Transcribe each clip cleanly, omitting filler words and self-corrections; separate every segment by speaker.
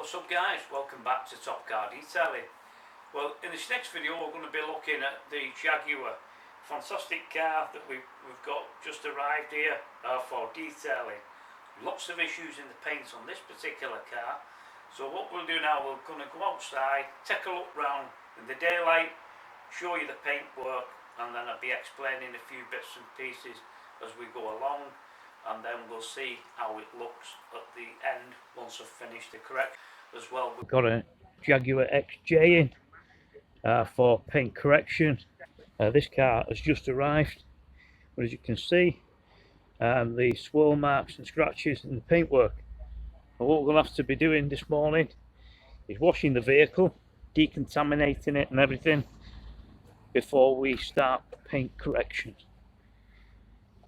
Speaker 1: What's up guys, welcome back to Top Car Detailing. Well, in this next video we're going to be looking at the Jaguar. Fantastic car that we've got just arrived here for detailing. Lots of issues in the paint on this particular car. So what we'll do now, we're going to go outside, take a look round in the daylight, show you the paintwork, and then I'll be explaining a few bits and pieces as we go along. And then we'll see how it looks at the end once I've finished the correction as well. We've got a Jaguar XJR in for paint correction. This car has just arrived, but as you can see, the swirl marks and scratches in the paintwork. And what we're going to have to be doing this morning is washing the vehicle, decontaminating it and everything before we start paint correction.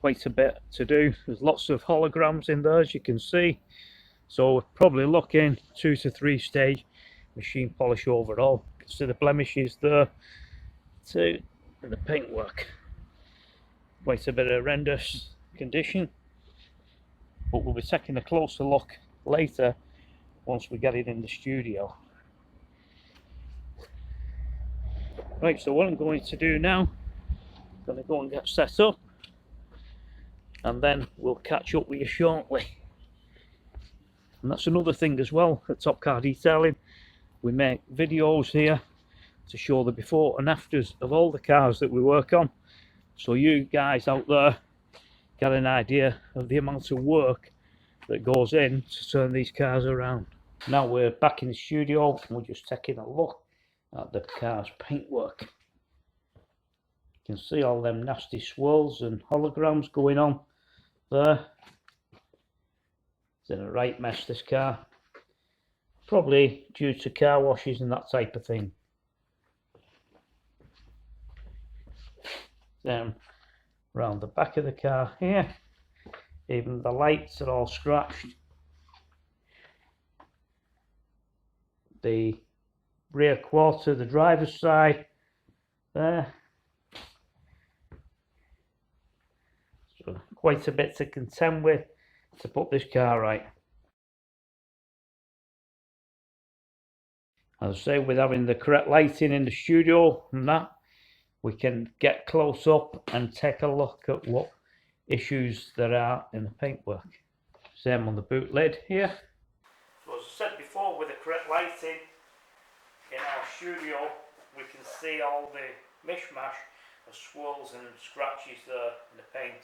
Speaker 1: Quite a bit to do. There's lots of holograms in there, as you can see, so we're probably looking 2 to 3 stage machine polish overall. You can see the blemishes there too, and the paintwork. Quite a bit of horrendous condition, but we'll be taking a closer look later once we get it in the studio. Right, so what I'm going to do now, I'm going to go and get set up, and then we'll catch up with you shortly. And that's another thing as well at Top Car Detailing, we make videos here to show the before and afters of all the cars that we work on, so you guys out there get an idea of the amount of work that goes in to turn these cars around. Now we're back in the studio and we're just taking a look at the car's paintwork. You can see all them nasty swirls and holograms going on there. It's in a right mess, this car, probably due to car washes and that type of thing. Then round the back of the car here, even the lights are all scratched. The rear quarter, the driver's side there. So quite a bit to contend with to put this car right. As I say, with having the correct lighting in the studio and that, we can get close up and take a look at what issues there are in the paintwork. Same on the boot lid here. So as I said before, with the correct lighting in our studio, we can see all the mishmash of swirls and scratches there in the paint.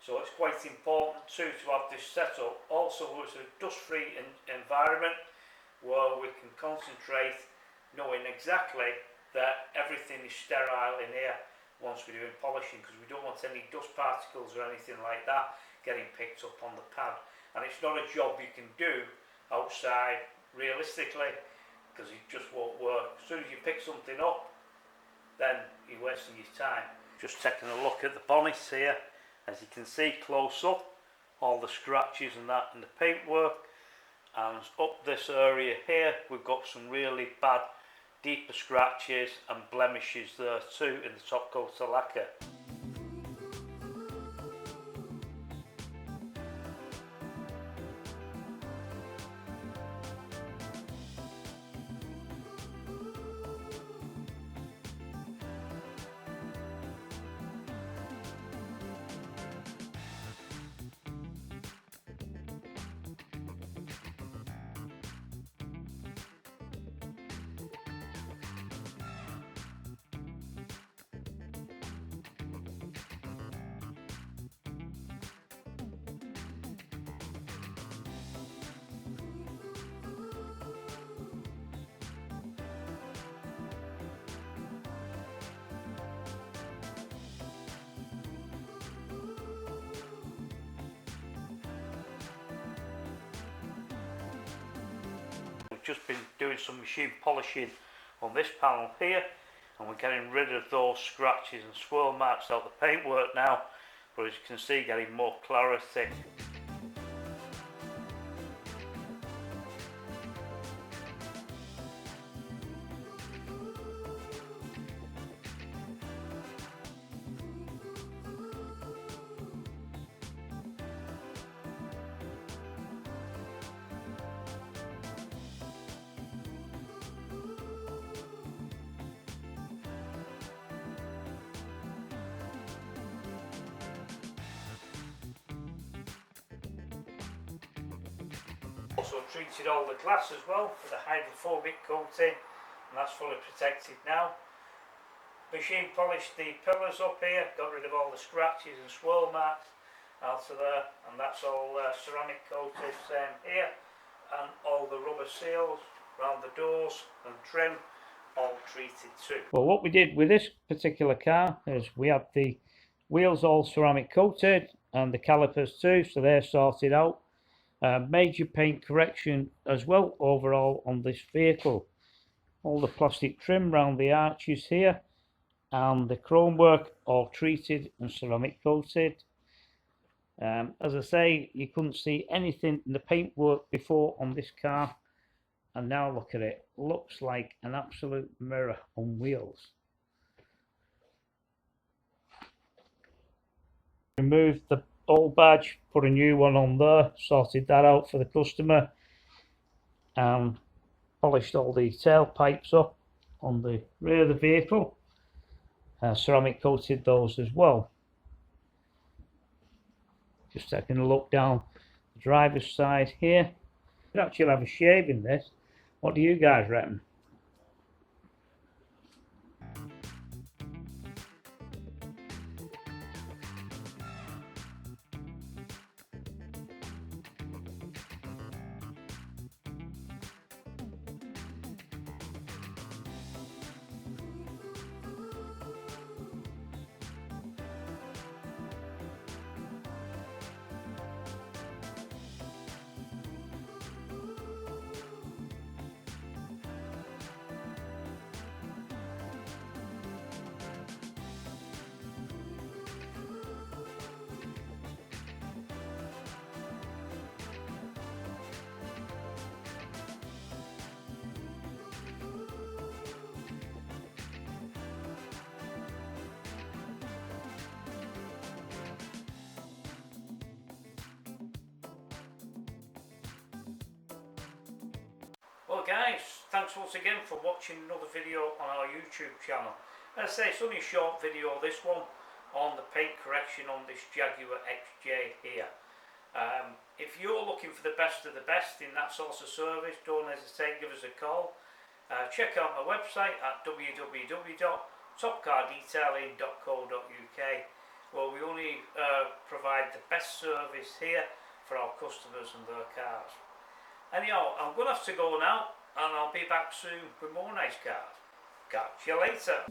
Speaker 1: So it's quite important too to have this set up. Also, it's a dust-free environment where we can concentrate knowing exactly that everything is sterile in here once we're doing polishing, because we don't want any dust particles or anything like that getting picked up on the pad. And it's not a job you can do outside realistically, because it just won't work. As soon as you pick something up, then you're wasting your time. Just taking a look at the bonnets here. As you can see close up, all the scratches and that in the paintwork, and up this area here we've got some really bad deeper scratches and blemishes there too in the top coat of lacquer. Just been doing some machine polishing on this panel here, and we're getting rid of those scratches and swirl marks out the paintwork now, but as you can see, getting more clarity. Also treated all the glass as well with a hydrophobic coating, and that's fully protected now. Machine polished the pillars up here, got rid of all the scratches and swirl marks out of there, and that's all ceramic coated, same here, and all the rubber seals around the doors and trim all treated too. Well, what we did with this particular car is we had the wheels all ceramic coated and the calipers too, so they're sorted out. Major paint correction as well overall on this vehicle. All the plastic trim around the arches here, and the chrome work all treated and ceramic coated. As I say, you couldn't see anything in the paintwork before on this car, and now look at it. Looks like an absolute mirror on wheels. Removed the old badge, put a new one on there, sorted that out for the customer, and polished all the tailpipes up on the rear of the vehicle. Ceramic coated those as well. Just taking a look down the driver's side here. You could actually have a shave in this. What do you guys reckon? Well guys, thanks once again for watching another video on our YouTube channel. As I say, it's only a short video, this one, on the paint correction on this Jaguar XJ here. If you're looking for the best of the best in that sort of service, don't hesitate, give us a call. Check out my website at www.topcardetailing.co.uk, where we only provide the best service here for our customers and their cars. Anyhow, I'm going to have to go now, and I'll be back soon with more nice cars. Catch you later.